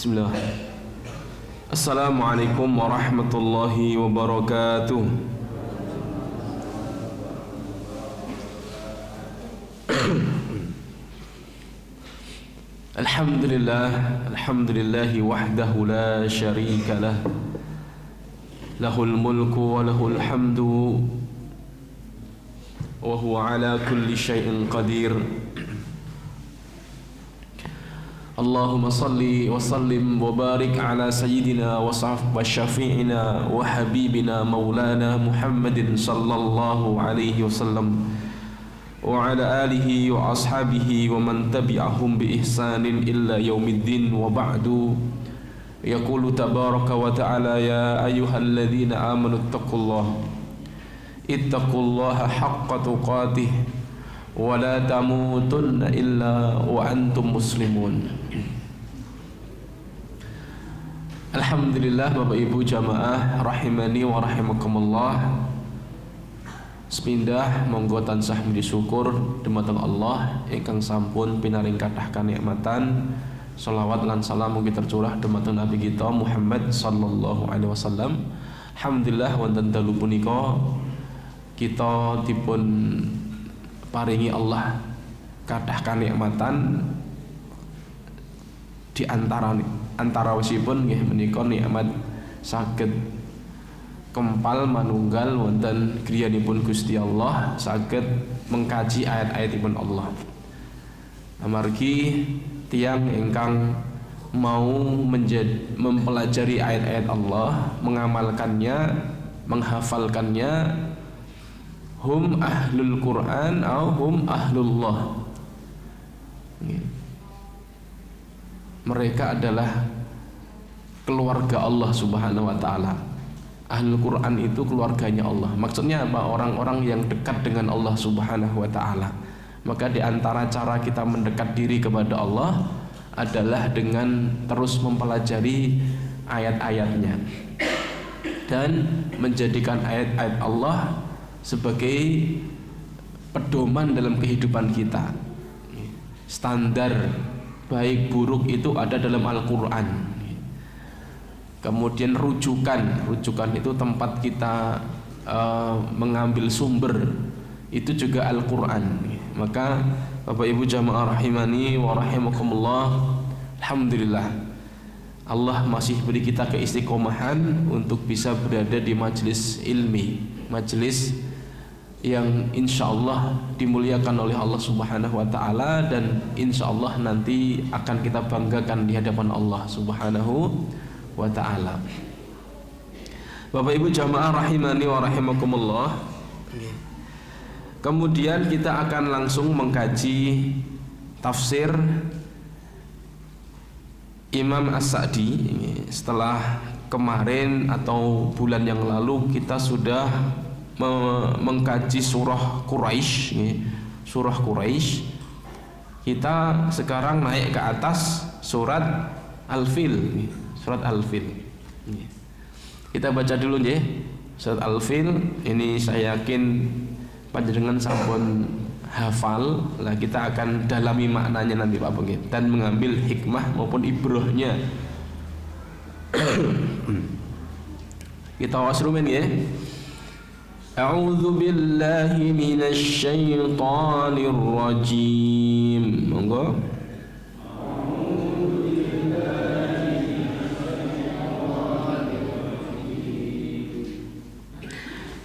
Bismillah. Assalamualaikum warahmatullahi wabarakatuh. Alhamdulillahi wahdahu la syarika lah. Lahul mulku wa lahul hamdu wa huwa ala kulli syai'in qadir. Allahumma salli wa sallim wa barik ala sayyidina wa syafi'ina wa habibina maulana Muhammadin sallallahu alaihi wasallam wa ala alihi wa ashabihi wa man tabi'ahum bi ihsanin illa yaumiddin. Wa ba'du, yaqulu tabaraka wa ta'ala ya ayyuhalladzina amanu ittaqullaha haqqa tuqatih wa la tamutunna illa wa antum muslimun. Alhamdulillah, Bapak Ibu jamaah rahimani wa rahimakumullah. Sepindah monggo tansah puji syukur dumateng Allah ingkang sampun pinaring kathah kanikmatan. Shalawat lan salam mugi tercurah dumateng Nabi kita Muhammad sallallahu alaihi wasallam. Alhamdulillah wonten dalu punika kita dipun paringi Allah kathah kanikmatan, di antarawasipun nggih menika nikmat saged kempal manunggal wonten griyanipun Gusti Allah, saged mengkaji ayat-ayatipun Allah. Amargi tiyang ingkang mau mempelajari ayat-ayat Allah, mengamalkannya, menghafalkannya, hum ahlul Quran atau hum ahlullah. Mereka adalah keluarga Allah Subhanahu wa taala. Ahlul Quran itu keluarganya Allah. Maksudnya apa? Orang-orang yang dekat dengan Allah Subhanahu wa taala. Maka di antara cara kita mendekat diri kepada Allah adalah dengan terus mempelajari ayat-ayatnya dan menjadikan ayat-ayat Allah sebagai pedoman dalam kehidupan kita. Standar baik buruk itu ada dalam Al-Quran. Kemudian rujukan itu tempat kita mengambil sumber, itu juga Al-Quran. Maka Bapak Ibu jamaah rahimani wa rahimakumullah, alhamdulillah Allah masih beri kita keistiqomahan untuk bisa berada di majelis ilmi, majelis yang insyaallah dimuliakan oleh Allah Subhanahu wa taala, dan insyaallah nanti akan kita banggakan di hadapan Allah Subhanahu wa taala. Bapak Ibu jamaah rahimani wa rahimakumullah, kemudian kita akan langsung mengkaji tafsir Imam As-Sa'di. Setelah kemarin atau bulan yang lalu kita sudah mengkaji surah Quraisy, surah Quraisy. Kita sekarang naik ke atas surat Al-Fil, surat Al-Fil. Kita baca dulu ya surat Al-Fil. Ini saya yakin panjenengan sampun hafal. Lah kita akan dalami maknanya nanti Pak Bengit dan mengambil hikmah maupun ibrahnya. Kita wasrumen ya. A'udzu billahi minasy syaithanir rajim. Monggo.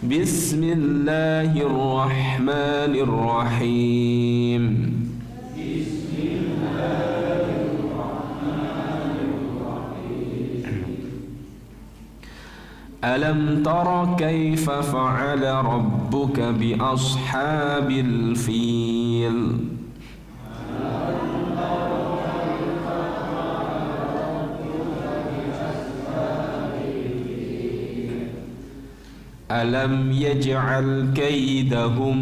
Bismillahirrahmanirrahim. Alam tara kaifa fa'ala rabbuka bi ashabil fil. Alam yaj'al kaidahum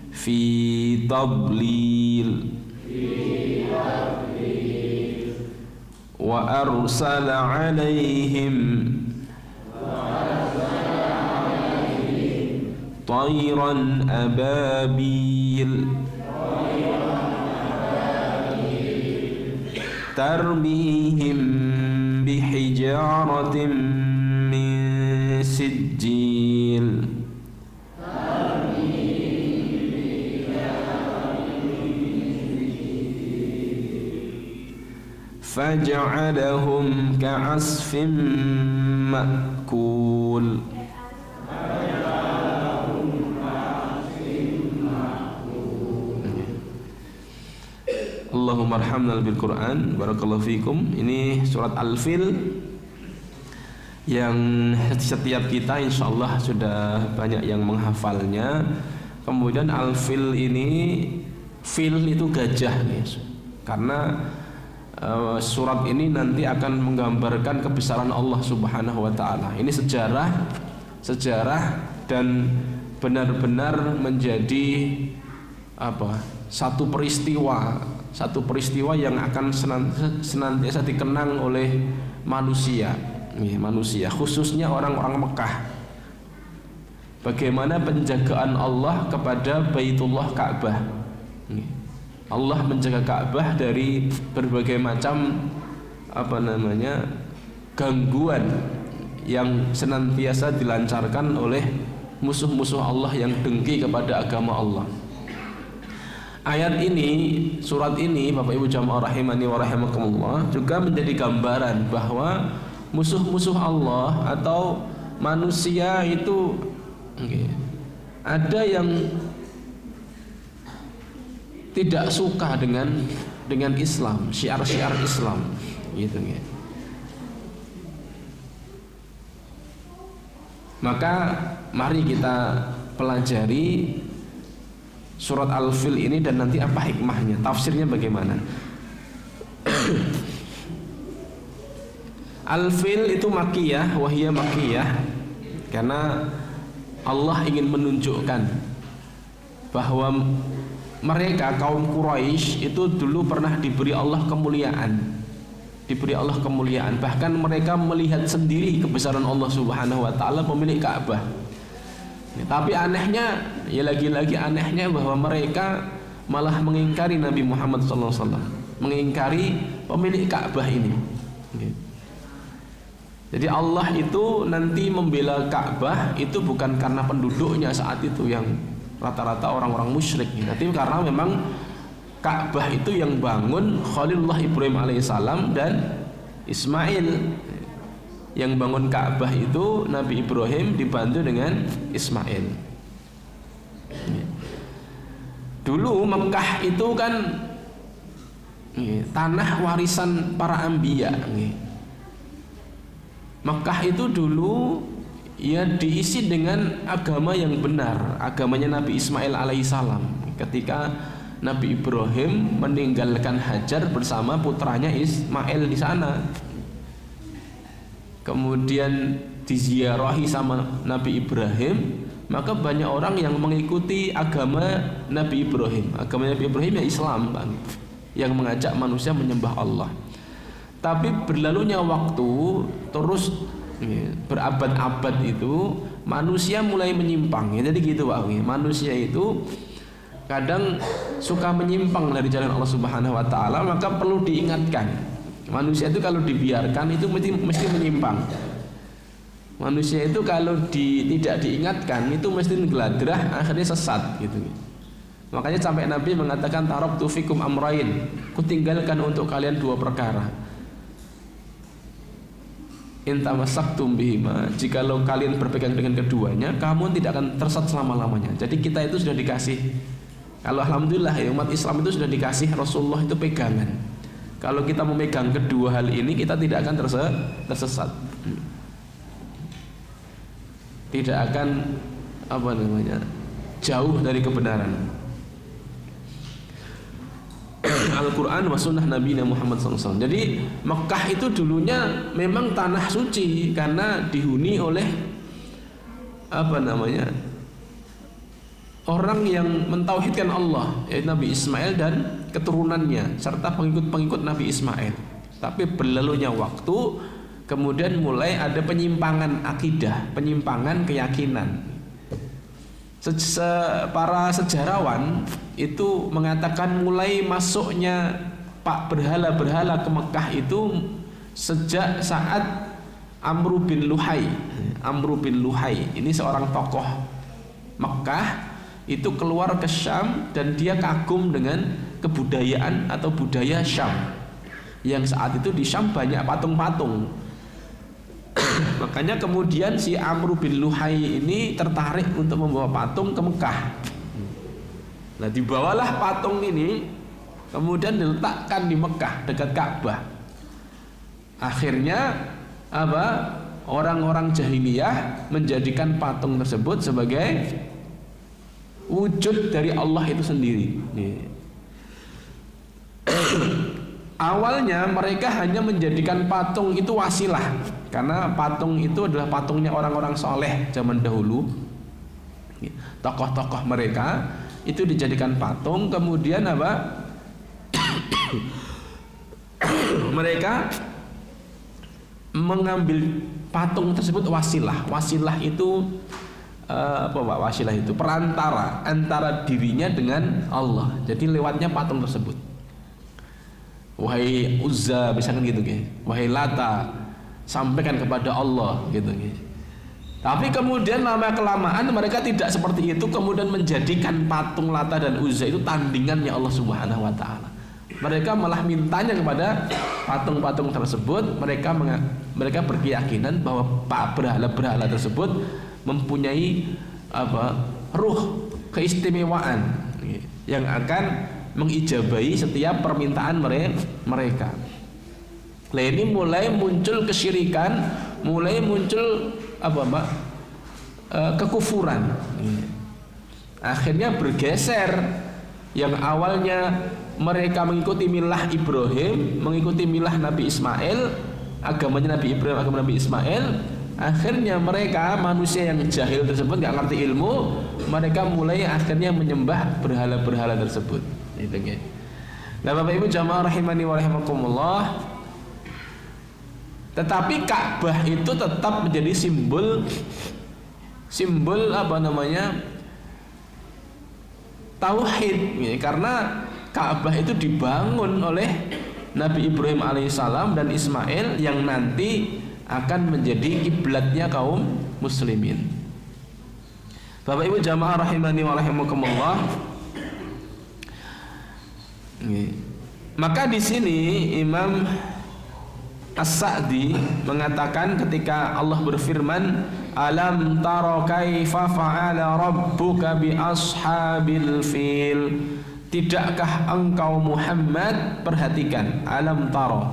fi tadlil wa arsala alaihim طيرا أبابيل tarmihim bihijaratin min sijil faj'alahum ka'asfin ma'kul. Allahumma arhamna bil Quran. Barakallahu fikum. Ini surat Al-Fil yang setiap kita insyaallah sudah banyak yang menghafalnya. Kemudian Al-Fil ini, fil itu gajah nih. Karena surat ini nanti akan menggambarkan kebesaran Allah Subhanahu wa taala. Ini sejarah dan benar-benar menjadi satu peristiwa yang akan senantiasa dikenang oleh manusia, khususnya orang-orang Mekah. Bagaimana penjagaan Allah kepada Baitullah Ka'bah. Allah menjaga Ka'bah dari berbagai macam gangguan yang senantiasa dilancarkan oleh musuh-musuh Allah yang dengki kepada agama Allah. Ayat ini, surat ini, Bapak Ibu jamaah rahimani wa rahimakumullah, juga menjadi gambaran bahwa musuh-musuh Allah atau manusia itu ada yang tidak suka dengan Islam, syiar-syiar Islam, gitu ya. Maka mari kita pelajari surat Al-Fil ini dan nanti apa hikmahnya, tafsirnya bagaimana. Al-Fil itu makiyah, wahiyya makiyah, karena Allah ingin menunjukkan bahwa mereka kaum Quraisy itu dulu pernah diberi Allah kemuliaan, bahkan mereka melihat sendiri kebesaran Allah Subhanahu wa taala pemilik Ka'bah. Tapi anehnya, ya lagi-lagi anehnya bahwa mereka malah mengingkari Nabi Muhammad SAW, mengingkari pemilik Ka'bah ini. Jadi Allah itu nanti membela Ka'bah itu bukan karena penduduknya saat itu yang rata-rata orang-orang musyrik, tapi karena memang Ka'bah itu yang bangun Khalilullah Ibrahim alaihissalam dan Ismail. Yang bangun Ka'bah itu Nabi Ibrahim dibantu dengan Ismail. Dulu Mekah itu kan tanah warisan para anbiya. Mekah itu dulu ya diisi dengan agama yang benar, agamanya Nabi Ismail alaihissalam. Ketika Nabi Ibrahim meninggalkan Hajar bersama putranya Ismail di sana, kemudian diziarahi sama Nabi Ibrahim, maka banyak orang yang mengikuti agama Nabi Ibrahim. Agama Nabi Ibrahim ya Islam, yang mengajak manusia menyembah Allah. Tapi berlalunya waktu, terus berabad-abad itu manusia mulai menyimpang. Jadi gitu Pak, manusia itu kadang suka menyimpang dari jalan Allah Subhanahu wa taala, maka perlu diingatkan. Manusia itu kalau dibiarkan itu mesti menyimpang. Manusia itu kalau tidak diingatkan itu mesti ngeladrah, akhirnya sesat gitu. Makanya sampai Nabi mengatakan taraktu fikum amrain, kutinggalkan untuk kalian dua perkara. In tamassaktum bihima, jikalau kalian berpegang dengan keduanya, kamu tidak akan tersesat selama-lamanya. Jadi kita itu sudah dikasih, kalau alhamdulillah ya, umat Islam itu sudah dikasih Rasulullah itu pegangan. Kalau kita memegang kedua hal ini, kita tidak akan tersesat. Tidak akan jauh dari kebenaran. Al-Quran wa sunnah Nabi Muhammad SAW. Jadi Mekah itu dulunya memang tanah suci karena dihuni oleh orang yang mentauhidkan Allah, yaitu Nabi Ismail dan keturunannya serta pengikut-pengikut Nabi Ismail. Tapi berlalunya waktu, kemudian mulai ada penyimpangan akidah, penyimpangan keyakinan. Para sejarawan itu mengatakan mulai masuknya pak berhala-berhala ke Mekah itu sejak saat Amru bin Luhai. Amru bin Luhai ini seorang tokoh Mekah, itu keluar ke Syam dan dia kagum dengan kebudayaan atau budaya Syam. Yang saat itu di Syam banyak patung-patung. Makanya kemudian si Amru bin Luhai ini tertarik untuk membawa patung ke Mekah. Nah, dibawalah patung ini kemudian diletakkan di Mekah dekat Ka'bah. Akhirnya apa? Orang-orang jahiliyah menjadikan patung tersebut sebagai wujud dari Allah itu sendiri. Awalnya mereka hanya menjadikan patung itu wasilah, karena patung itu adalah patungnya orang-orang soleh zaman dahulu. Tokoh-tokoh mereka itu dijadikan patung, kemudian apa? Mereka mengambil patung tersebut wasilah. Wasilah itu apa Pak? Wasilah itu perantara antara dirinya dengan Allah. Jadi lewatnya patung tersebut. Wahai Uzza, misalkan gitu, wahai Lata, sampaikan kepada Allah, gitu. Tapi kemudian lama kelamaan mereka tidak seperti itu, kemudian menjadikan patung Lata dan Uzza itu tandingannya Allah Subhanahu Wa Taala. Mereka malah mintanya kepada patung-patung tersebut. Mereka berkeyakinan bahwa berhala-berhala tersebut mempunyai apa? Ruh keistimewaan yang akan mengijabahi setiap permintaan mereka. Nah, ini mulai muncul kesyirikan, mulai muncul apa Mbak? Kekufuran. Akhirnya bergeser, yang awalnya mereka mengikuti milah Ibrahim, mengikuti milah Nabi Ismail, agamanya Nabi Ibrahim, agama Nabi Ismail. Akhirnya mereka manusia yang jahil tersebut, nggak ngerti ilmu, mereka mulai akhirnya menyembah berhala-berhala tersebut. Nah, Bapak Ibu jamaah rahimani wa rahimakumullah, tetapi Ka'bah itu tetap menjadi simbol apa namanya? Tauhid, karena Ka'bah itu dibangun oleh Nabi Ibrahim alaihissalam dan Ismail yang nanti akan menjadi kiblatnya kaum muslimin. Bapak Ibu jamaah rahimani wa rahimakumullah. Maka di sini Imam As-Sa'di mengatakan ketika Allah berfirman, alam tara kaifa fa'ala rabbuka bi ashabil fil, tidakkah engkau Muhammad perhatikan, alam tara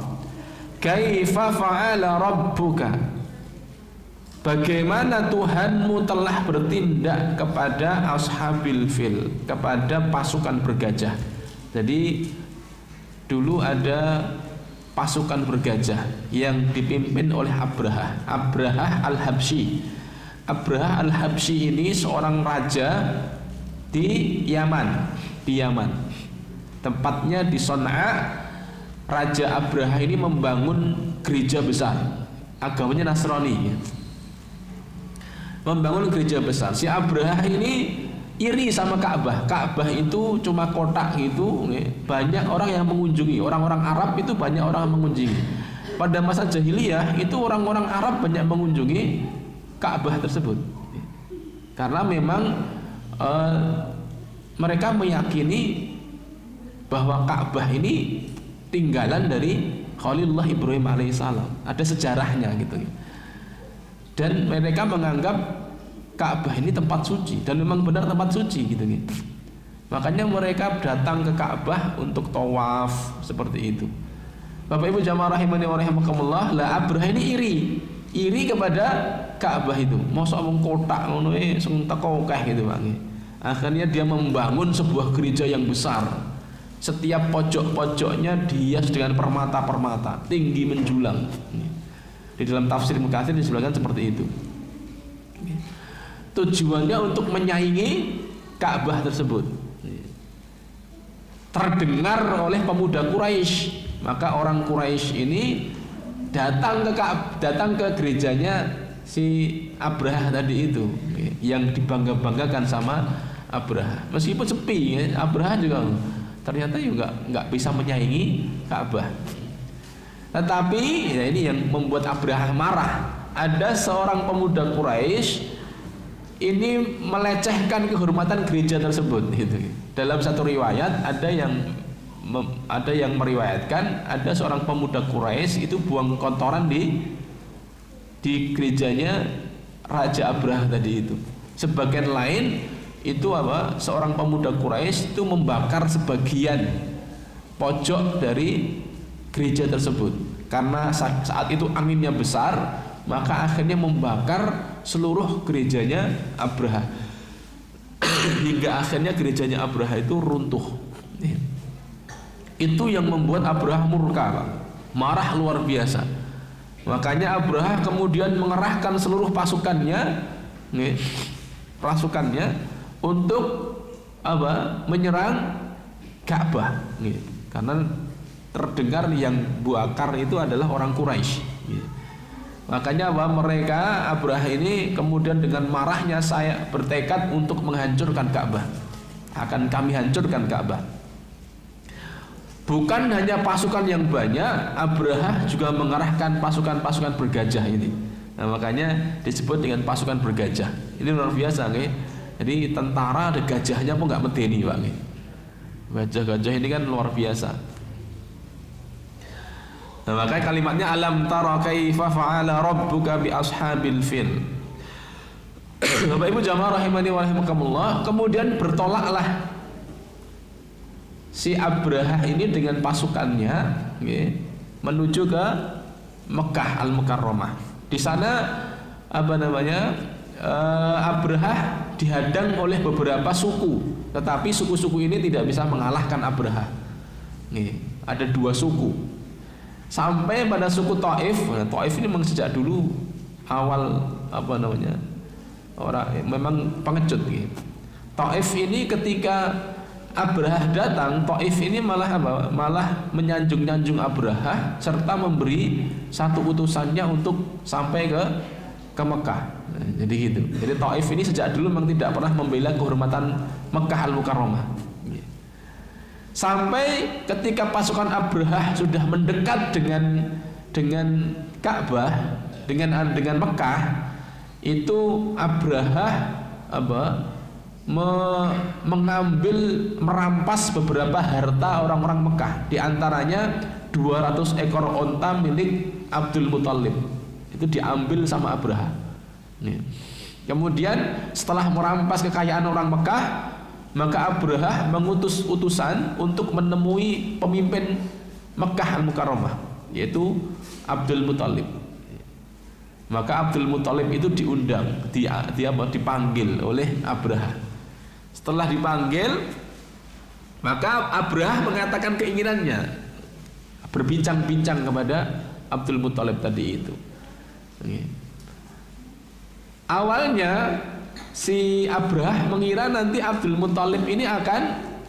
kaifa fa'ala rabbuka, bagaimana Tuhanmu telah bertindak kepada ashabil fil, kepada pasukan bergajah. Jadi dulu ada pasukan bergajah yang dipimpin oleh Abrahah Al-Habsyi. Abrahah Al-Habsyi ini seorang raja di Yaman, tempatnya di Son'a. Raja Abrahah ini membangun gereja besar, agamanya Nasrani, membangun gereja besar. Si Abrahah ini iri sama Ka'bah. Ka'bah itu cuma kotak gitu, banyak orang yang mengunjungi. Orang-orang Arab itu banyak orang yang mengunjungi. Pada masa jahiliyah itu orang-orang Arab banyak mengunjungi Ka'bah tersebut, karena memang mereka meyakini bahwa Ka'bah ini tinggalan dari Khalilullah Ibrahim alaihissalam, ada sejarahnya gitu. Dan mereka menganggap Ka'bah ini tempat suci, dan memang benar tempat suci gitu. Makanya mereka datang ke Ka'bah untuk tawaf seperti itu. Bapak Ibu jamaah rahimani wa rahimakumullah, lah Abrahah ini iri kepada Ka'bah itu. Mosok wong kotak ngono sing teko akeh gitu, Pak. Akhirnya dia membangun sebuah gereja yang besar. Setiap pojok-pojoknya dihias dengan permata-permata, tinggi menjulang. Di dalam tafsir Mukatsir disebutkan seperti itu. Tujuannya untuk menyaingi Ka'bah tersebut. Terdengar oleh pemuda Quraisy, maka orang Quraisy ini datang ke gerejanya si Abrahah tadi itu, yang dibangga-banggakan sama Abrahah. Meskipun sepi, Abrahah juga ternyata juga nggak bisa menyaingi Ka'bah. Tetapi ya ini yang membuat Abrahah marah. Ada seorang pemuda Quraisy ini melecehkan kehormatan gereja tersebut. Gitu. Dalam satu riwayat ada yang meriwayatkan ada seorang pemuda Quraisy itu buang kotoran di gerejanya Raja Abrahah tadi itu. Sebagian lain itu seorang pemuda Quraisy itu membakar sebagian pojok dari gereja tersebut. Karena saat itu anginnya besar, maka akhirnya membakar seluruh gerejanya Abrahah. Hingga akhirnya gerejanya Abrahah itu runtuh. Itu yang membuat Abrahah murka, marah luar biasa. Makanya Abrahah kemudian mengerahkan seluruh pasukannya untuk menyerang Ka'bah. Karena terdengar yang bakar itu adalah orang Quraisy. Makanya mereka Abrahah ini kemudian dengan marahnya saya bertekad untuk menghancurkan Ka'bah. Akan kami hancurkan Ka'bah. Bukan hanya pasukan yang banyak, Abrahah juga mengerahkan pasukan-pasukan bergajah ini. Nah, makanya disebut dengan pasukan bergajah. Ini luar biasa, nih. Jadi tentara ada gajahnya pun nggak medeni, Pak. Gajah-gajah ini kan luar biasa. Nah, makanya kalimatnya alam tara kaifa fa'ala rabbuka bi ashabil fil. Bapak Ibu jamaah rahimani wa rahimakumullah, kemudian bertolaklah si Abrahah ini dengan pasukannya menuju ke Mekah Al-Mukarramah. Di sana Abrahah dihadang oleh beberapa suku, tetapi suku-suku ini tidak bisa mengalahkan Abrahah. Ada 2 suku. Sampai pada suku Taif. Nah, Taif ini memang sejak dulu awal orang memang pengecut. Taif ini ketika Abrahah datang, Taif ini malah menyanjung-nyanjung Abrahah serta memberi satu utusannya untuk sampai ke Mekah. Nah, jadi gitu. Jadi Taif ini sejak dulu memang tidak pernah membela kehormatan Mekah Al-Mukarramah. Sampai ketika pasukan Abrahah sudah mendekat dengan Ka'bah, dengan Mekah, itu Abrahah merampas beberapa harta orang-orang Mekah, di antaranya 200 ekor onta milik Abdul Muthalib. Itu diambil sama Abrahah. Kemudian setelah merampas kekayaan orang Mekah, maka Abrahah mengutus utusan untuk menemui pemimpin Mekah Al-Mukarramah, yaitu Abdul Muthalib. Maka Abdul Muthalib itu diundang, dipanggil oleh Abrahah. Setelah dipanggil, maka Abrahah mengatakan keinginannya, berbincang-bincang kepada Abdul Muthalib tadi itu. Awalnya si Abrahah mengira nanti Abdul Muthalib ini akan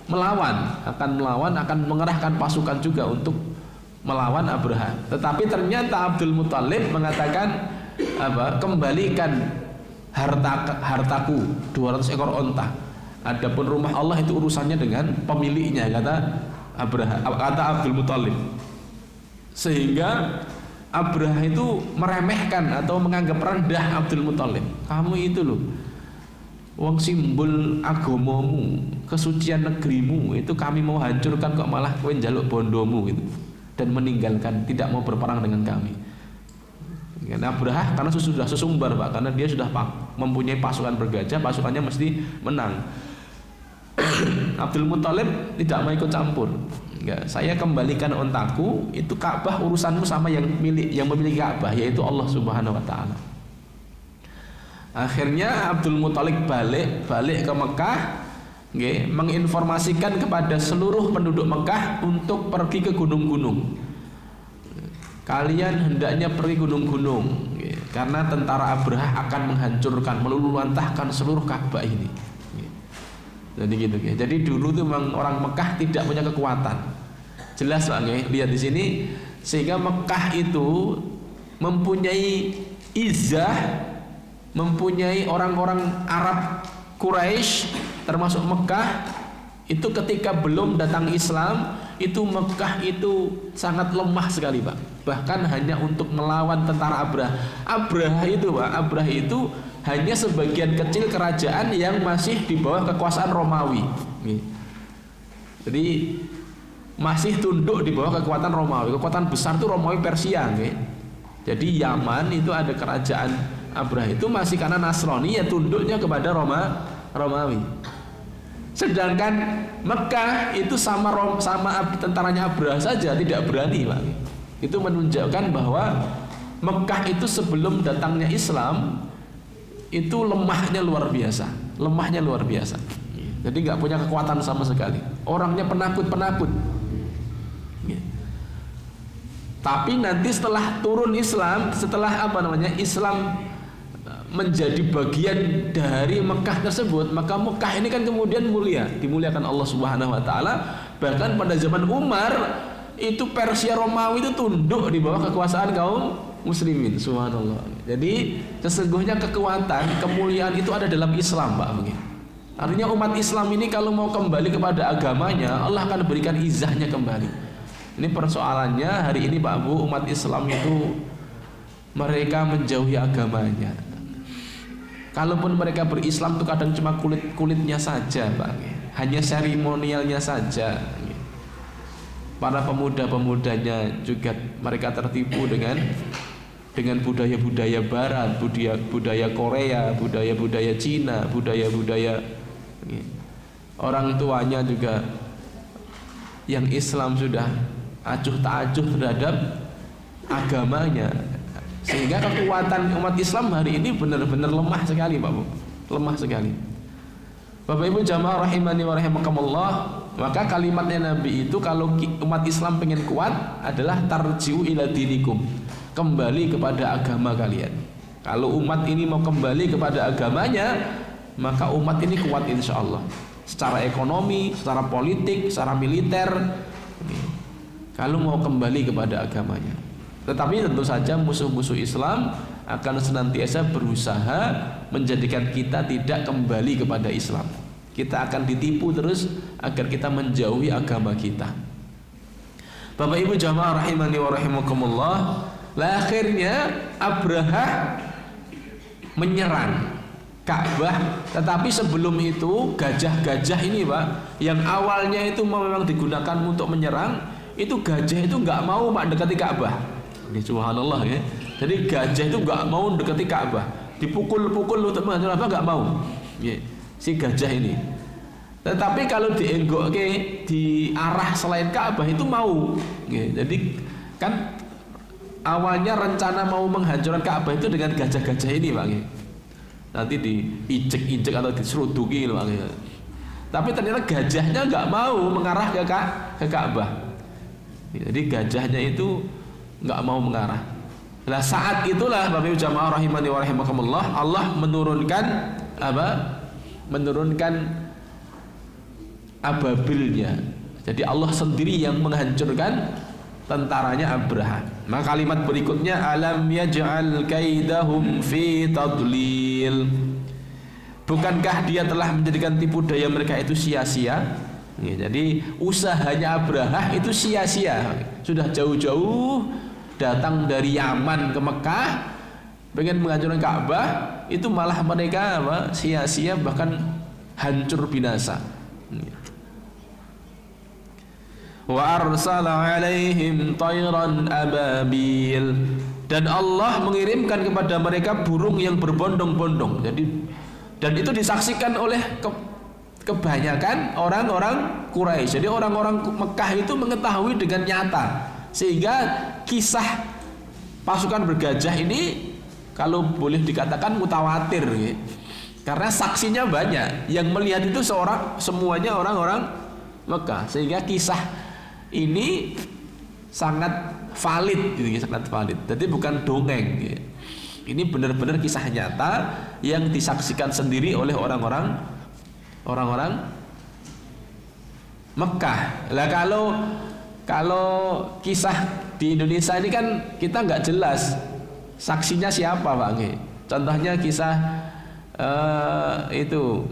melawan, akan mengerahkan pasukan juga untuk melawan Abrahah. Tetapi ternyata Abdul Muthalib mengatakan, kembalikan hartaku 200 ekor onta. Adapun rumah Allah itu urusannya dengan pemiliknya, kata Abdul Muthalib. Sehingga Abrahah itu meremehkan atau menganggap rendah Abdul Muthalib. Kamu itu loh, wong simbol agamamu, kesucian negerimu itu kami mau hancurkan, kok malah kowe njaluk bondomu gitu, dan meninggalkan, tidak mau berperang dengan kami. Karena Abrahah karena sudah sesumbar, Pak, karena dia sudah mempunyai pasukan bergajah, pasukannya mesti menang. Abdul Muthalib tidak mau ikut campur. Enggak, saya kembalikan ontaku, itu Ka'bah urusanmu sama yang memiliki Ka'bah, yaitu Allah Subhanahu wa taala. Akhirnya Abdul Muthalib balik ke Mekah, menginformasikan kepada seluruh penduduk Mekah untuk pergi ke gunung-gunung. Kalian hendaknya pergi gunung-gunung, karena tentara Abrahah akan menghancurkan, meluluhlantahkan seluruh Ka'bah ini. Jadi gitu. Jadi dulu tuh memang orang Mekah tidak punya kekuatan. Jelas Pak, lihat di sini, sehingga Mekah itu mempunyai izah, mempunyai orang-orang Arab Quraisy termasuk Mekah itu ketika belum datang Islam, itu Mekah itu sangat lemah sekali Pak. Bahkan hanya untuk melawan tentara Abraha itu Pak, Abraha itu hanya sebagian kecil kerajaan yang masih di bawah kekuasaan Romawi. Jadi masih tunduk di bawah kekuatan Romawi. Kekuatan besar itu Romawi Persia. Jadi Yaman itu ada kerajaan Abraha itu masih karena Nasrani ya tunduknya kepada Romawi. Sedangkan Mekah itu sama tentaranya Abraha saja tidak berani Pak. Itu menunjukkan bahwa Mekah itu sebelum datangnya Islam itu lemahnya luar biasa, Jadi nggak punya kekuatan sama sekali. Orangnya penakut. Tapi nanti setelah turun Islam, setelah Islam menjadi bagian dari Mekah tersebut, maka Mekah ini kan kemudian dimuliakan Allah Subhanahu wa taala. Bahkan pada zaman Umar itu Persia Romawi itu tunduk di bawah kekuasaan kaum muslimin. Subhanallah. Jadi sesungguhnya kekuatan, kemuliaan itu ada dalam Islam, Pak. Artinya umat Islam ini kalau mau kembali kepada agamanya, Allah akan berikan izahnya kembali. Ini persoalannya hari ini Pak Bu, umat Islam itu mereka menjauhi agamanya. Kalaupun mereka berislam itu kadang cuma kulitnya saja Pak, hanya seremonialnya saja. Para pemuda-pemudanya juga mereka tertipu dengan budaya-budaya Barat, budaya Korea, budaya-budaya Cina, budaya-budaya orang tuanya juga yang Islam sudah acuh tak acuh terhadap agamanya. Sehingga kekuatan umat Islam hari ini benar-benar lemah sekali Pak Bu. Lemah sekali. Bapak Ibu jamaah rahimani wa rahimakumullah, maka kalimatnya Nabi itu kalau umat Islam pengen kuat adalah tarji'u ila dinikum, kembali kepada agama kalian. Kalau umat ini mau kembali kepada agamanya, maka umat ini kuat insya Allah. Secara ekonomi, secara politik, secara militer. Kalau mau kembali kepada agamanya. Tetapi tentu saja musuh-musuh Islam akan senantiasa berusaha menjadikan kita tidak kembali kepada Islam. Kita akan ditipu terus agar kita menjauhi agama kita. Bapak Ibu jamaah rahimani wa rahimakumullah, akhirnya Abraha menyerang Ka'bah, tetapi sebelum itu gajah-gajah ini Pak, yang awalnya itu memang digunakan untuk menyerang, itu gajah itu nggak mau Pak dekati Ka'bah. Subhanallah ya. Jadi gajah itu nggak mau dekati Ka'bah, dipukul-pukul untuk menghancurkan Ka'bah nggak mau. Si gajah ini. Tetapi kalau dienggok di arah selain Ka'bah itu mau. Jadi kan awalnya rencana mau menghancurkan Ka'bah itu dengan gajah-gajah ini Pak. Nanti diinjek-injek atau diseruduki Pak. Tapi ternyata gajahnya nggak mau mengarah ke Ka'bah. Jadi gajahnya itu nggak mau mengarah. Nah saat itulah Bapak Ibu jamaah rahimani wa rahimakumullah, Allah menurunkan ababilnya. Jadi Allah sendiri yang menghancurkan tentaranya Abraha. Maka kalimat berikutnya alam yaj'al kaidahum fi tadlil. Bukankah dia telah menjadikan tipu daya mereka itu sia-sia? Jadi usahanya Abraha itu sia-sia. Sudah jauh-jauh datang dari Yaman ke Mekah pengen menghancurkan Ka'bah, itu malah mereka sia-sia, bahkan hancur binasa. Wa arsala alaihim tayran ababil, dan Allah mengirimkan kepada mereka burung yang berbondong-bondong. Jadi dan itu disaksikan oleh kebanyakan orang-orang Quraisy. Jadi orang-orang Mekah itu mengetahui dengan nyata, sehingga kisah pasukan bergajah ini kalau boleh dikatakan mutawatir ya. Karena saksinya banyak, yang melihat itu semuanya orang-orang Mekah, sehingga kisah ini sangat valid, sangat valid. Jadi bukan dongeng ya. Ini benar-benar kisah nyata yang disaksikan sendiri oleh orang-orang Mekah. Lah kalau kisah di Indonesia ini kan kita nggak jelas saksinya siapa Pak. Contohnya kisah itu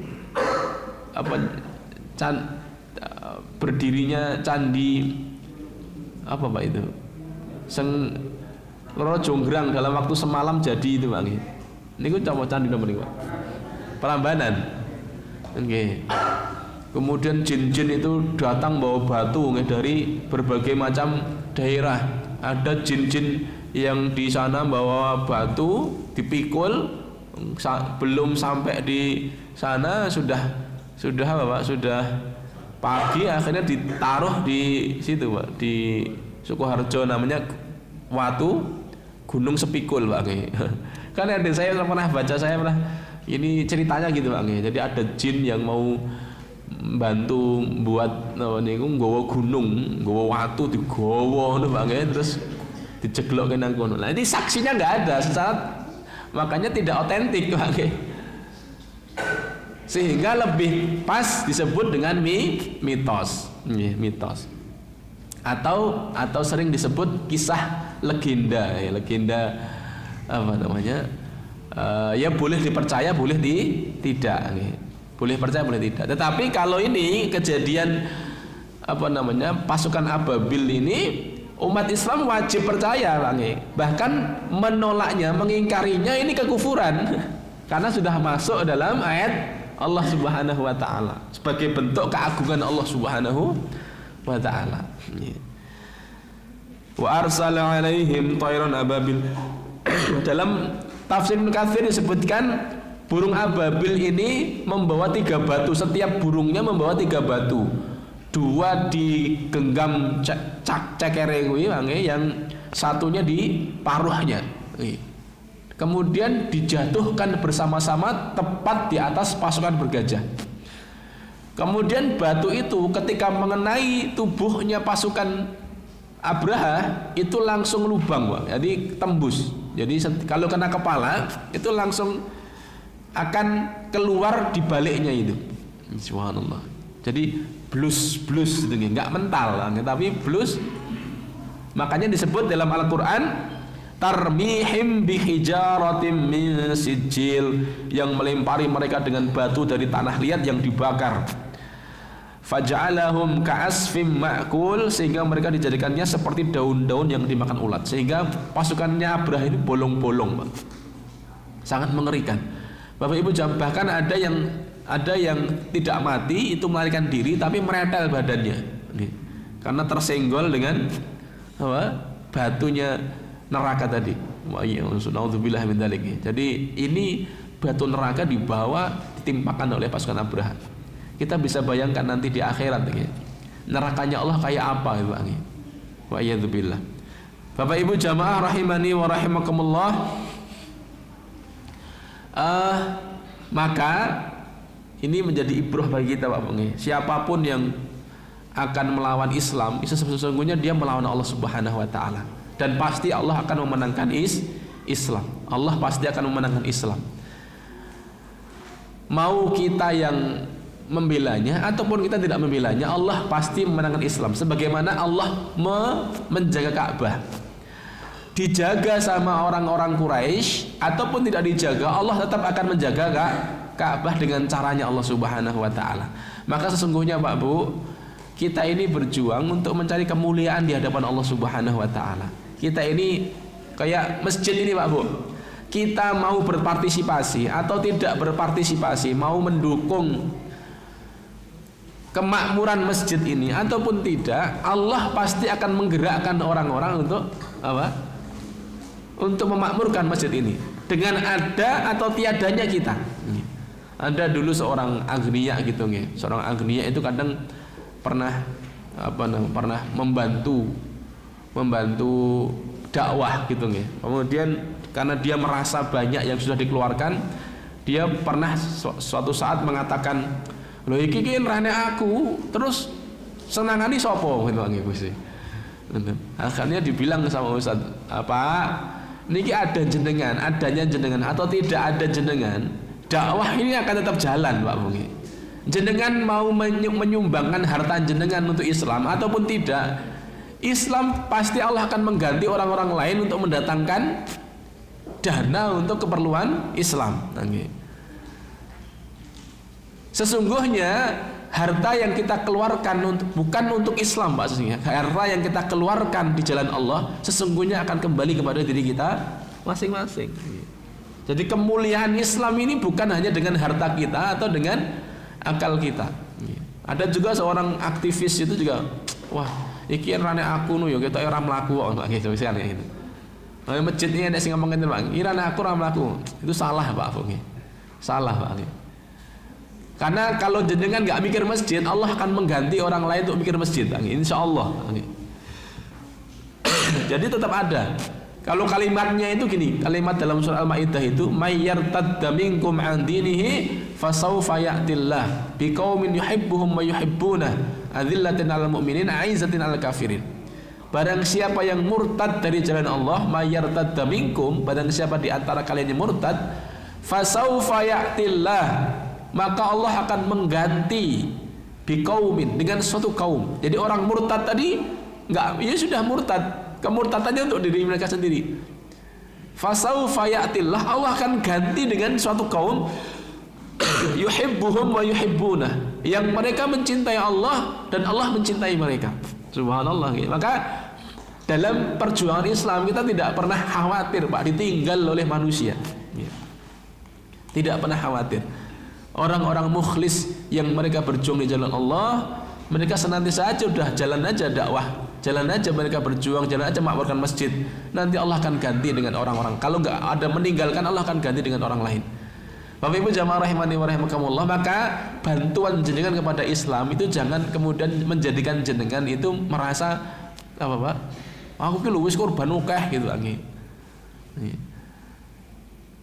berdirinya candi apa Pak itu? Loro Jonggrang dalam waktu semalam jadi itu Pak. Niku coba candi nomor niku Pak. Prambanan. Nggih. Kemudian jin-jin itu datang bawa batu dari berbagai macam daerah. Ada jin-jin yang di sana bawa batu dipikul, belum sampai di sana sudah apa Pak? Sudah pagi, akhirnya ditaruh di situ Pak, di Sukoharjo, namanya Watu Gunung Sepikul Pak. Kan ada saya pernah baca, saya pernah ini ceritanya gitu Pak. Jadi ada jin yang mau bantu buat niku nggawa gunung, nggawa watu digawa ngono Pak, terus dijeglokke nang kono. Nah, ini saksinya enggak ada secara, makanya tidak otentik Pak. Sehingga lebih pas disebut dengan mitos. Mitos. Atau sering disebut kisah legenda, ya, legenda apa namanya? Ya boleh dipercaya, boleh tidak. Boleh percaya, boleh tidak. Tetapi kalau ini kejadian apa namanya pasukan ababil ini, umat Islam wajib percaya, bahkan menolaknya, mengingkarinya ini kekufuran, karena sudah masuk dalam ayat Allah Subhanahu wa taala sebagai bentuk keagungan Allah Subhanahu wa taala. Wa arsala alaihim tayran ababil. Dalam tafsir Ibnu Katsir disebutkan burung ababil ini membawa 3 batu, setiap burungnya membawa 3 batu. 2 digenggam cekere kuwi yang satunya di paruhnya. Kemudian dijatuhkan bersama-sama tepat di atas pasukan bergajah. Kemudian batu itu ketika mengenai tubuhnya pasukan Abraha itu langsung lubang Pak. Jadi tembus. Jadi kalau kena kepala itu langsung akan keluar di baliknya itu. Subhanallah. Jadi blus itu enggak mental, tapi blus. Makanya disebut dalam Al-Qur'an tarmihim bihijaratim min sijil, yang melempari mereka dengan batu dari tanah liat yang dibakar. Faja'alahum ka'asfim ma'kul, sehingga mereka dijadikannya seperti daun-daun yang dimakan ulat. Sehingga pasukannya Abraha ini bolong-bolong Pak. Sangat mengerikan. Bapak Ibu, bahkan ada yang tidak mati, itu melarikan diri tapi meretel badannya karena tersenggol dengan apa? Batunya neraka tadi. Wa a'udzubillah min dzalik. Jadi ini batu neraka dibawa, ditimpakan oleh pasukan Abraha. Kita bisa bayangkan nanti di akhirat nerakanya Allah kayak apa itu Pak. Wa a'udzubillah. Bapak Ibu jamaah rahimani wa rahimakumullah. Maka ini menjadi ibrah bagi kita Pak. Siapapun yang akan melawan Islam, itu sesungguhnya dia melawan Allah Subhanahu wa taala. Dan pasti Allah akan memenangkan Islam. Allah pasti akan memenangkan Islam. Mau kita yang membelanya ataupun kita tidak membelanya, Allah pasti memenangkan Islam. Sebagaimana Allah menjaga Ka'bah, dijaga sama orang-orang Quraisy ataupun tidak dijaga, Allah tetap akan menjaga Ka'bah dengan caranya Allah Subhanahu wa taala. Maka sesungguhnya Pak Bu, kita ini berjuang untuk mencari kemuliaan di hadapan Allah Subhanahu wa taala. Kita ini kayak masjid ini Pak Bu. Kita mau berpartisipasi atau tidak berpartisipasi, mau mendukung kemakmuran masjid ini ataupun tidak, Allah pasti akan menggerakkan orang-orang untuk apa? Untuk memakmurkan masjid ini dengan ada atau tiadanya kita. Ada dulu seorang agniya gitu nggih. Seorang agniya itu kadang pernah membantu dakwah gitu nggih. Kemudian karena dia merasa banyak yang sudah dikeluarkan, dia pernah suatu saat mengatakan, "Lho iki rane aku, terus senangani sapa?" gitu nggih Gusti. Akhirnya dibilang sama Ustaz, niki ada jenengan, adanya jenengan atau tidak ada jenengan, dakwah ini akan tetap jalan Pak Bungi. Jenengan mau menyumbangkan harta jenengan untuk Islam ataupun tidak, Islam pasti Allah akan mengganti orang-orang lain untuk mendatangkan dana untuk keperluan Islam. Sesungguhnya harta yang kita keluarkan bukan untuk Islam maksudnya, harta yang kita keluarkan di jalan Allah sesungguhnya akan kembali kepada diri kita masing-masing. Jadi kemuliaan Islam ini bukan hanya dengan harta kita atau dengan akal kita. Ada juga seorang aktivis itu juga, wah, iki rane aku nu yo ketok ora mlaku kok gitu misalnya gitu. Nah, masjid ini ada sing ngomong ngene, Pak. Irane aku ora mlaku. Itu salah, Pak. Salah, Pak. Karena kalau jenengan nggak mikir masjid, Allah akan mengganti orang lain untuk mikir masjid, insya Allah. Jadi tetap ada. Kalau kalimatnya itu gini, kalimat dalam surah Al-Maidah itu, "May yartadda minkum 'an dinihi fasawfa ya'tillah biqaumin yuhibbuhum wa yuhibbunah, adzillatin 'alal mu'minin, 'aizatin 'alal kafirin." Barang siapa yang murtad dari jalan Allah, may yartadda minkum, barang siapa di antara kalian yang murtad, fasawfa ya'tillah, maka Allah akan mengganti biqaumin, dengan suatu kaum. Jadi orang murtad tadi enggak, ya sudah murtad, kemurtadannya untuk diri mereka sendiri. Fasawfa ya'tillah, Allah akan ganti dengan suatu kaum yuhibbuhum wa yuhibbunah, yang mereka mencintai Allah dan Allah mencintai mereka. Subhanallah. Maka dalam perjuangan Islam kita tidak pernah khawatir, Pak, ditinggal oleh manusia. Tidak pernah khawatir. Orang-orang mukhlis yang mereka berjuang di jalan Allah, mereka senantiasa aja udah jalan aja dakwah, jalan aja mereka berjuang, jalan aja makmurkan masjid. Nanti Allah akan ganti dengan orang-orang. Kalau nggak ada meninggalkan, Allah akan ganti dengan orang lain. Bapak Ibu jamaah rahimani wa rahimakumullah, maka bantuan jenengan kepada Islam itu jangan kemudian menjadikan jenengan itu merasa apa, Pak? Aku ki wis korban akeh gitu lagi.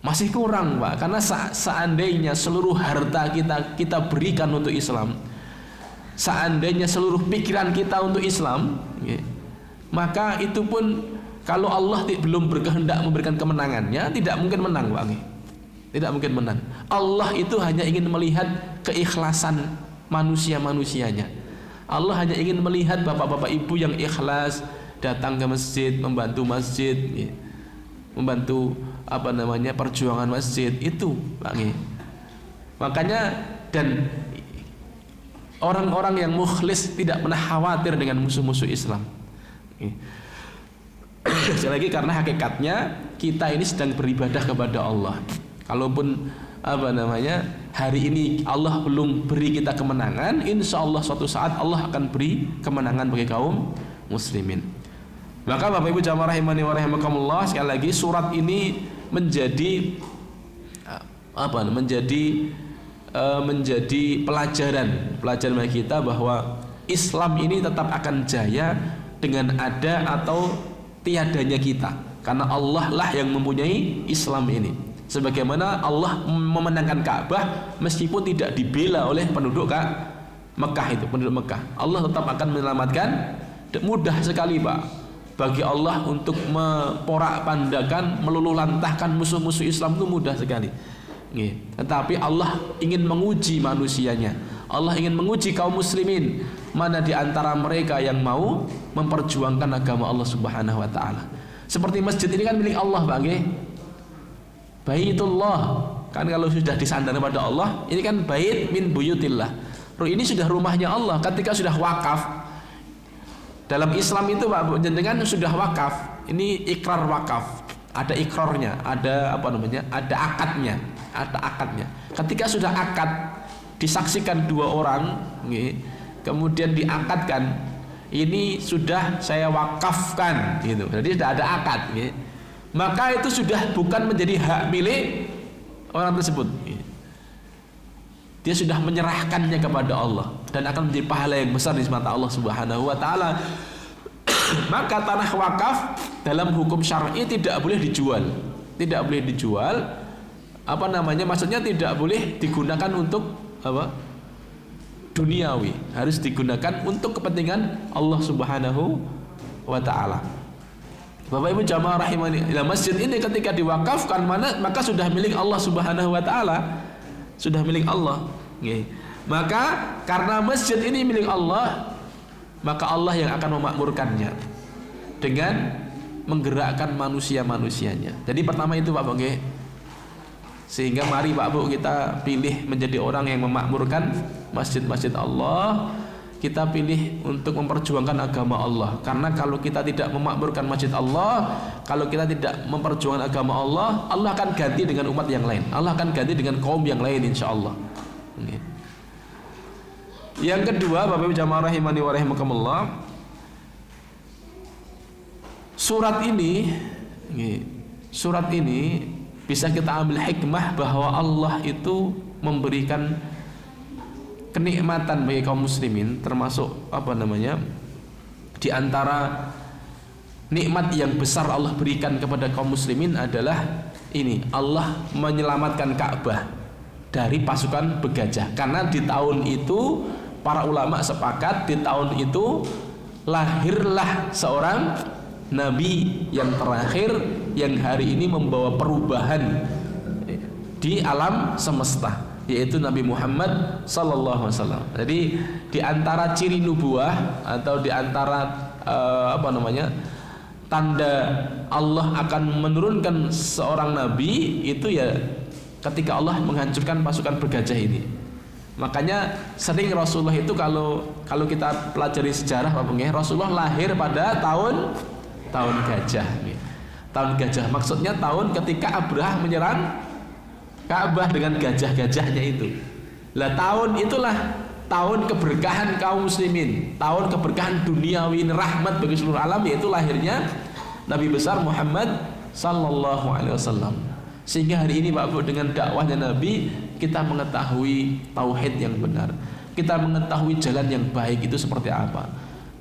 Masih kurang, Pak, karena seandainya seluruh harta kita berikan untuk Islam, seandainya seluruh pikiran kita untuk Islam, maka itu pun kalau Allah belum berkehendak memberikan kemenangannya, tidak mungkin menang, Pak. Tidak mungkin menang. Allah itu hanya ingin melihat keikhlasan manusia-manusianya. Allah hanya ingin melihat bapak-bapak ibu yang ikhlas datang ke masjid, membantu masjid, membantu perjuangan masjid itu, Pak. Makanya dan orang-orang yang mukhlis tidak pernah khawatir dengan musuh-musuh Islam. Sekali lagi, karena hakikatnya kita ini sedang beribadah kepada Allah. Kalaupun hari ini Allah belum beri kita kemenangan, insya Allah suatu saat Allah akan beri kemenangan bagi kaum muslimin. Maka Bapak Ibu jamaah rahimani wa rahimakumullah, sekali lagi surat ini menjadi pelajaran bagi kita bahwa Islam ini tetap akan jaya dengan ada atau tiadanya kita, karena Allah lah yang mempunyai Islam ini. Sebagaimana Allah memenangkan Ka'bah meskipun tidak dibela oleh penduduk Mekah itu, penduduk Mekah. Allah tetap akan menyelamatkan. Mudah sekali, Pak, bagi Allah untuk memporak-pandakan, meluluhlantahkan musuh-musuh Islam itu mudah sekali. Tetapi Allah ingin menguji manusianya. Allah ingin menguji kaum muslimin, mana di antara mereka yang mau memperjuangkan agama Allah Subhanahu wa taala. Seperti masjid ini kan milik Allah, Pak. Baitullah, kan kalau sudah disandar pada Allah, ini kan bait min buyutillah. Ini sudah rumahnya Allah. Ketika sudah wakaf, dalam Islam itu, Pak, jenengan sudah wakaf. Ini ikrar wakaf. Ada ikrarnya, ada ada akadnya, Ketika sudah akad, disaksikan dua orang, kemudian diakadkan, ini sudah saya wakafkan, gitu. Jadi sudah ada akad, maka itu sudah bukan menjadi hak milik orang tersebut. Dia sudah menyerahkannya kepada Allah dan akan menjadi pahala yang besar di mata Allah Subhanahu wa taala. Maka tanah wakaf dalam hukum syar'i tidak boleh dijual. Tidak boleh dijual. Maksudnya tidak boleh digunakan untuk duniawi. Harus digunakan untuk kepentingan Allah Subhanahu wa taala. Bapak Ibu jamaah rahimani, masjid ini ketika diwakafkan maka sudah milik Allah Subhanahu wa taala. Sudah milik Allah. Maka karena masjid ini milik Allah, maka Allah yang akan memakmurkannya dengan menggerakkan manusia-manusianya. Jadi pertama itu, Pak, Sehingga mari Pak Bu kita pilih menjadi orang yang memakmurkan masjid-masjid Allah. Kita pilih untuk memperjuangkan agama Allah. Karena kalau kita tidak memakmurkan masjid Allah, kalau kita tidak memperjuangkan agama Allah, Allah akan ganti dengan umat yang lain. Allah akan ganti dengan kaum yang lain insya Allah. Yang kedua, Bapak Ibu jamaah rahimani wa rahimakumullah, surat ini bisa kita ambil hikmah bahwa Allah itu memberikan kenikmatan bagi kaum muslimin, termasuk di antara nikmat yang besar Allah berikan kepada kaum muslimin adalah ini, Allah menyelamatkan Ka'bah dari pasukan bergajah. Karena di tahun itu para ulama sepakat, di tahun itu lahirlah seorang nabi yang terakhir yang hari ini membawa perubahan di alam semesta, yaitu Nabi Muhammad sallallahu alaihi wasallam. Jadi di antara ciri nubuah atau di antara tanda Allah akan menurunkan seorang nabi itu ya ketika Allah menghancurkan pasukan bergajah ini. Makanya sering Rasulullah itu kalau kita pelajari sejarah Pak Bung, Rasulullah lahir pada tahun gajah. Tahun gajah maksudnya tahun ketika Abrahah menyerang Ka'bah dengan gajah-gajahnya itu. Lah tahun itulah tahun keberkahan kaum muslimin, tahun keberkahan duniawi, rahmat bagi seluruh alam, yaitu lahirnya Nabi besar Muhammad sallallahu alaihi wasallam. Sehingga hari ini Pak Bu, dengan dakwahnya Nabi, kita mengetahui tauhid yang benar, kita mengetahui jalan yang baik itu seperti apa.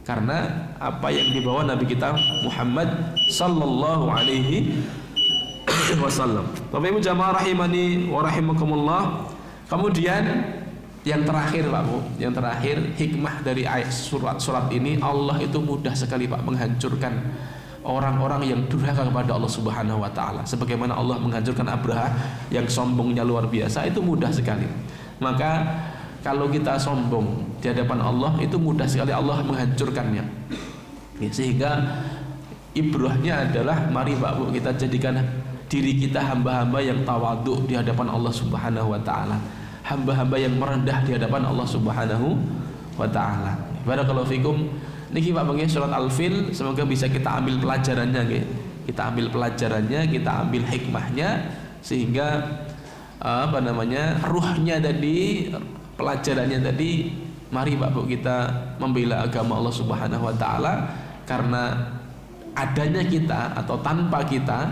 Karena apa yang dibawa Nabi kita Muhammad sallallahu alaihi wasallam. Bapak Ibu jamaah rahimani wa rahimakumullah. Kemudian yang terakhir Pak Bu, yang terakhir hikmah dari ayat surat ini, Allah itu mudah sekali Pak menghancurkan orang-orang yang durhaka kepada Allah Subhanahu wa taala. Sebagaimana Allah menghancurkan Abraha yang sombongnya luar biasa, itu mudah sekali. Maka kalau kita sombong di hadapan Allah, itu mudah sekali Allah menghancurkannya. Sehingga ibrahnya adalah mari Pak Bu kita jadikan diri kita hamba-hamba yang tawadhu di hadapan Allah Subhanahu wa taala, hamba-hamba yang merendah di hadapan Allah Subhanahu wa taala. Barakallahu fikum. Niki Pak Bang, surat Al-Fil, semoga bisa kita ambil pelajarannya nggih. Kita ambil pelajarannya, kita ambil hikmahnya, sehingga ruhnya tadi, pelajarannya tadi, mari Pak Bu kita membela agama Allah Subhanahu wa taala. Karena adanya kita atau tanpa kita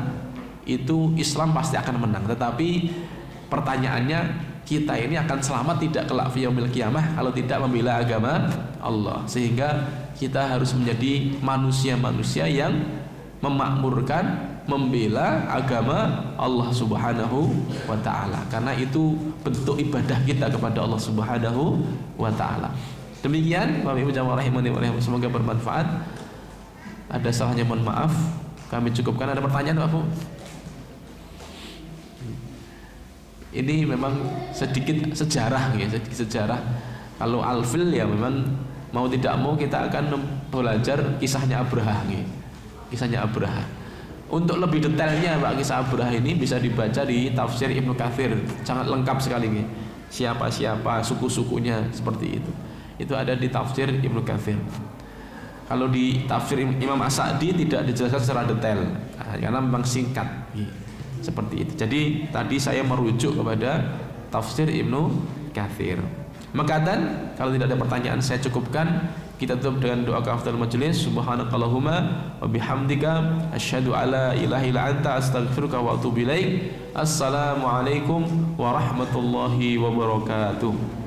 itu Islam pasti akan menang. Tetapi pertanyaannya, kita ini akan selamat tidak kelak fi yaumil qiyamah kalau tidak membela agama Allah. Sehingga kita harus menjadi manusia-manusia yang memakmurkan, membela agama Allah Subhanahu wa taala. Karena itu bentuk ibadah kita kepada Allah Subhanahu wa taala. Demikian Bapak Ibu jamaah rahimani wa rahimakumullah, semoga bermanfaat. Ada salahnya mohon maaf. Kami cukupkan. Ada pertanyaan Pak Bu? Ini memang sedikit sejarah ya, sedikit sejarah. Kalau Al-Fil ya memang mau tidak mau kita akan belajar kisahnya Abraha ya. Kisahnya Abraha. Untuk lebih detailnya Pak, kisah Abraha ini bisa dibaca di tafsir Ibnu Katsir. Sangat lengkap sekali ya. Siapa-siapa suku-sukunya seperti itu. Itu ada di tafsir Ibnu Katsir. Kalau di tafsir Imam As-Sa'di tidak dijelaskan secara detail, karena memang singkat seperti itu. Jadi tadi saya merujuk kepada tafsir Ibnu Katsir. Maka dan kalau tidak ada pertanyaan saya cukupkan. Kita tutup dengan doa kafaratul majelis. Subhanakallahumma wa bihamdika asyhadu alla ilaha illa anta astaghfiruka wa atubu ilaik. Assalamualaikum warahmatullahi wabarakatuh.